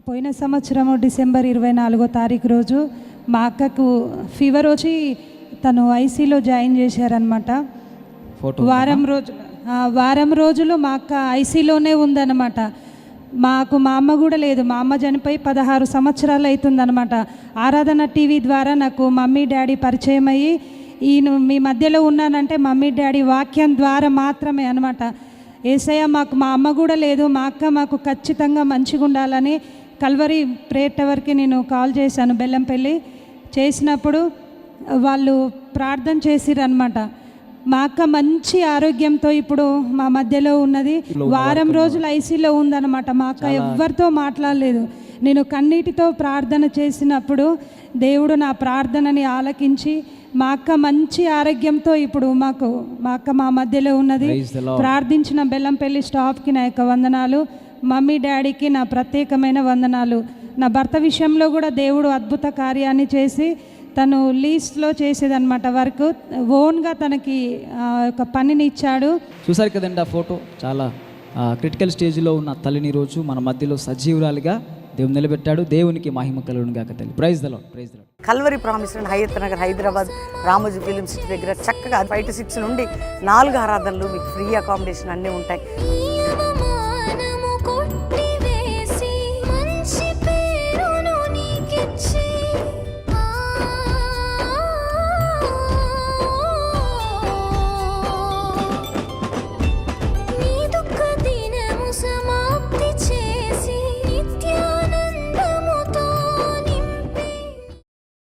పోయిన సంవత్సరము డిసెంబర్ 24వ తారీఖు రోజు మా అక్కకు ఫీవర్ వచ్చి తను ఐసీలో జాయిన్ చేశారనమాట. వారం రోజులు మా అక్క ఐసీలోనే ఉందన్నమాట. మా అమ్మ కూడా లేదు. మా అమ్మ చనిపోయి 16 సంవత్సరాలు అవుతుందన్నమాట. ఆరాధన టీవీ ద్వారా నాకు మమ్మీ డాడీ పరిచయం అయ్యి ఈయన మీ మధ్యలో ఉన్నానంటే మమ్మీ డాడీ వాక్యం ద్వారా మాత్రమే అనమాట. ఏసయ్య మాకు మా అమ్మ కూడా లేదు, మా అక్క మాకు ఖచ్చితంగా మంచిగా ఉండాలని కల్వరి ప్రేయర్ టవర్కి నేను కాల్ చేశాను. బెల్లంపల్లి చేసినప్పుడు వాళ్ళు ప్రార్థన చేసిరనమాట. మా అక్క మంచి ఆరోగ్యంతో ఇప్పుడు మా మధ్యలో ఉన్నది. వారం రోజులు ఐసీలో ఉందన్నమాట. మా అక్క ఎవ్వరితో మాట్లాడలేదు. నేను కన్నీటితో ప్రార్థన చేసినప్పుడు దేవుడు నా ప్రార్థనని ఆలకించి మా అక్క మంచి ఆరోగ్యంతో ఇప్పుడు మా అక్క మా మధ్యలో ఉన్నది. ప్రార్థించిన బెల్లంపల్లి స్టాఫ్కి నా యొక్క వందనాలు. మమ్మీ డాడీకి నా ప్రత్యేకమైన వందనాలు. నా భర్త విషయంలో కూడా దేవుడు అద్భుత కార్యాన్ని చేసి తను లీస్ట్లో చేసేదన్నమాట వర్క్. ఓన్గా తనకి ఒక పనిని ఇచ్చాడు. చూసారు కదండి ఆ ఫోటో. చాలా క్రిటికల్ స్టేజ్లో ఉన్న తల్లిని రోజు మన మధ్యలో సజీవురాలిగా దేవుడు నిలబెట్టాడు. దేవునికి మహిమ కలుగును గాక తల్లి. Praise the lord, praise the lord. Calvary Promise Hayathnagar Hyderabad Ramoji Film City దగ్గర చక్కగా 5 to 6 నుండి 4 ఆరాధనలు, మీకు ఫ్రీ అకామిడేషన్ అన్నీ ఉంటాయి.